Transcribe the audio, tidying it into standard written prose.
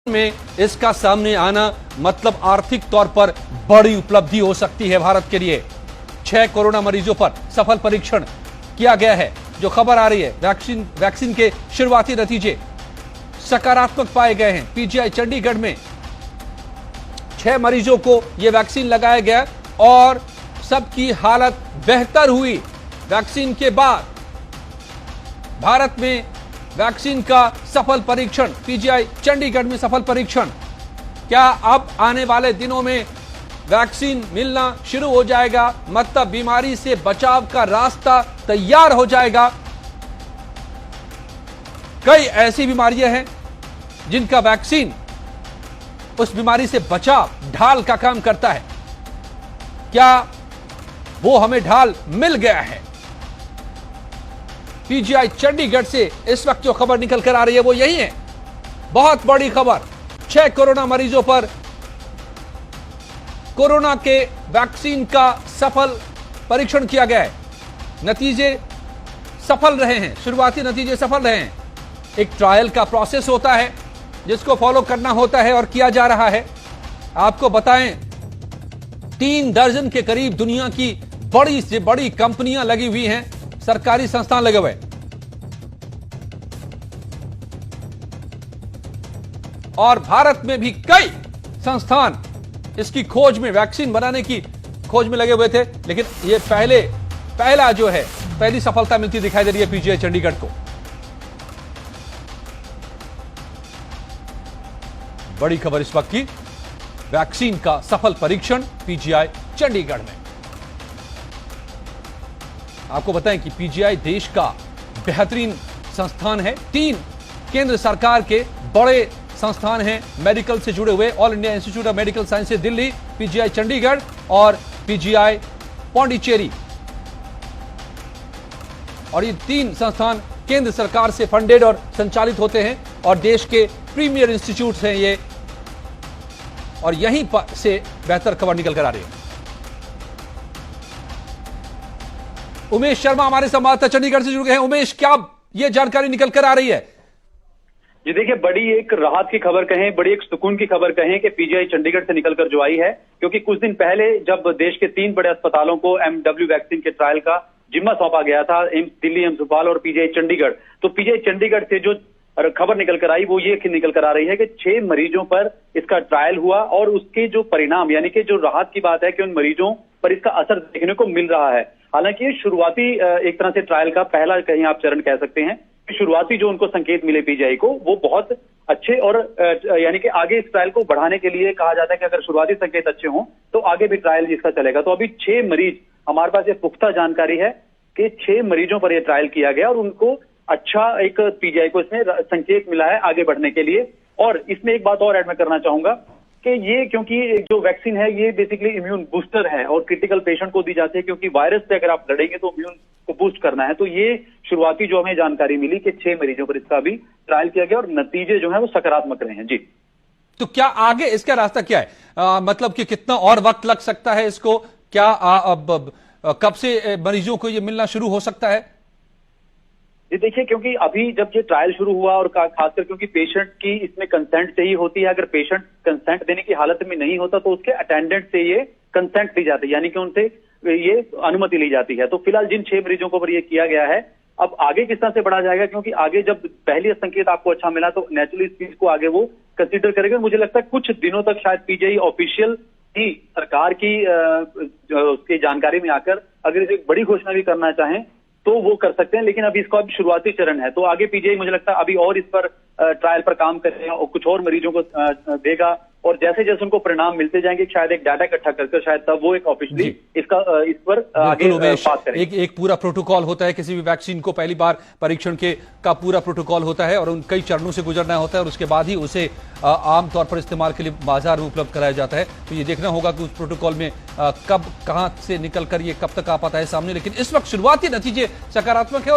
में इसका सामने आना मतलब आर्थिक तौर पर बड़ी उपलब्धि हो सकती है भारत के लिए। 6 कोरोना मरीजों पर सफल परीक्षण किया गया है। जो खबर आ रही है, वैक्सीन के शुरुआती नतीजे सकारात्मक पाए गए हैं। पीजीआई चंडीगढ़ में 6 मरीजों को यह वैक्सीन लगाया गया और सबकी हालत बेहतर हुई। वैक्सीन के बाद भारत में वैक्सीन का सफल परीक्षण, पीजीआई चंडीगढ़ में सफल परीक्षण। क्या अब आने वाले दिनों में वैक्सीन मिलना शुरू हो जाएगा, मतलब बीमारी से बचाव का रास्ता तैयार हो जाएगा। कई ऐसी बीमारियां हैं जिनका वैक्सीन उस बीमारी से बचाव, ढाल का काम करता है। क्या वो हमें ढाल मिल गया है? पीजीआई चंडीगढ़ से इस वक्त जो खबर निकल कर आ रही है वो यही है, बहुत बड़ी खबर। 6 कोरोना मरीजों पर कोरोना के वैक्सीन का सफल परीक्षण किया गया है। नतीजे सफल रहे हैं, शुरुआती नतीजे सफल रहे हैं। एक ट्रायल का प्रोसेस होता है जिसको फॉलो करना होता है और किया जा रहा है। आपको बताएं, 3 दर्जन के करीब दुनिया की बड़ी से बड़ी कंपनियां लगी हुई हैं, सरकारी संस्थान लगे हुए, और भारत में भी कई संस्थान इसकी खोज में, वैक्सीन बनाने की खोज में लगे हुए थे। लेकिन ये पहला जो है, पहली सफलता मिलती दिखाई दे रही है पीजीआई चंडीगढ़ को। बड़ी खबर इस वक्त की, वैक्सीन का सफल परीक्षण पीजीआई चंडीगढ़ में। आपको बताएं कि पीजीआई देश का बेहतरीन संस्थान है। 3 केंद्र सरकार के बड़े संस्थान हैं मेडिकल से जुड़े हुए, all India institute of medical sciences Delhi, PGI Chandigarh और पीजीआई पौंडीचेरी। और ये 3 संस्थान केंद्र सरकार से फंडेड और संचालित होते हैं और देश के प्रीमियर इंस्टीट्यूट हैं ये, और यहीं से बेहतर खबर निकल कर आ रही है। उमेश शर्मा हमारे संवाददाता चंडीगढ़ से जुड़ गए हैं। उमेश, क्या यह जानकारी निकल कर आ रही है? जी देखिए, बड़ी एक राहत की खबर कहें, बड़ी एक सुकून की खबर कहें कि पीजीआई चंडीगढ़ से निकलकर जो आई है, क्योंकि कुछ दिन पहले जब देश के 3 बड़े अस्पतालों को एमडब्ल्यू वैक्सीन के ट्रायल का जिम्मा सौंपा गया था, एम्स दिल्ली, एम्स भोपाल और पीजीआई चंडीगढ़, तो पीजीआई चंडीगढ़ से जो खबर निकल कर आई वो ये निकल कर आ रही है कि 6 मरीजों पर इसका ट्रायल हुआ और उसके जो परिणाम, यानी कि जो राहत की बात है कि उन मरीजों पर इसका असर देखने को मिल रहा है। हालांकि ये शुरुआती एक तरह से ट्रायल का पहला कहीं आप चरण कह सकते हैं। शुरुआती जो उनको संकेत मिले पीजीआई को वो बहुत अच्छे, और यानी कि आगे इस ट्रायल को बढ़ाने के लिए कहा जाता है कि अगर शुरुआती संकेत अच्छे हों तो आगे भी ट्रायल इसका चलेगा। तो अभी 6 मरीज, हमारे पास ये पुख्ता जानकारी है कि 6 मरीजों पर यह ट्रायल किया गया और उनको अच्छा एक पीजीआई को इसमें संकेत मिला है आगे बढ़ने के लिए। और इसमें एक बात और ऐड मैं करना चाहूंगा कि ये, क्योंकि जो वैक्सीन है ये बेसिकली इम्यून बूस्टर है और क्रिटिकल पेशेंट को दी जाती है, क्योंकि वायरस से अगर आप लड़ेंगे तो इम्यून को बूस्ट करना है। तो ये शुरुआती जो हमें जानकारी मिली कि 6 मरीजों पर इसका भी ट्रायल किया गया और नतीजे जो है वो सकारात्मक रहे हैं। जी, तो क्या आगे इसका रास्ता क्या है? मतलब कि कितना और वक्त लग सकता है इसको? क्या कब से मरीजों को ये मिलना शुरू हो सकता है? जी देखिए, क्योंकि अभी जब ये ट्रायल शुरू हुआ और खासकर क्योंकि पेशेंट की इसमें कंसेंट से ही होती है, अगर पेशेंट कंसेंट देने की हालत में नहीं होता तो उसके अटेंडेंट से ये कंसेंट दी जाती है, यानी कि उनसे ये अनुमति ली जाती है। तो फिलहाल जिन 6 मरीजों को पर ये किया गया है, अब आगे किस तरह से बढ़ा जाएगा, क्योंकि आगे जब पहली संकेत आपको अच्छा मिला तो नेचुरली इस चीज को आगे वो कंसिडर करेंगे। मुझे लगता है कुछ दिनों तक शायद पीजीआई ऑफिशियल ही सरकार की उसकी जानकारी में आकर अगर इसे बड़ी घोषणा भी करना चाहें तो वो कर सकते हैं, लेकिन अभी इसका अभी शुरुआती चरण है। तो आगे पीजीआई मुझे लगता है अभी और इस पर ट्रायल पर काम करेगा और कुछ और मरीजों को देगा, और जैसे जैसे उनको परिणाम मिलते जाएंगे शायद एक डाटा इकट्ठा करके शायद तब वो एक ऑफिशियली इस पर आगे बात करेंगे। एक पूरा प्रोटोकॉल होता है किसी भी वैक्सीन को, पहली बार परीक्षण का पूरा प्रोटोकॉल होता है और उन कई चरणों से गुजरना होता है और उसके बाद ही उसे आमतौर पर इस्तेमाल के लिए बाजार में उपलब्ध कराया जाता है। तो ये देखना होगा कि उस प्रोटोकॉल में कब कहां से निकल कर ये कब तक आ पाता है सामने। लेकिन इस वक्त शुरुआती नतीजे सकारात्मक है और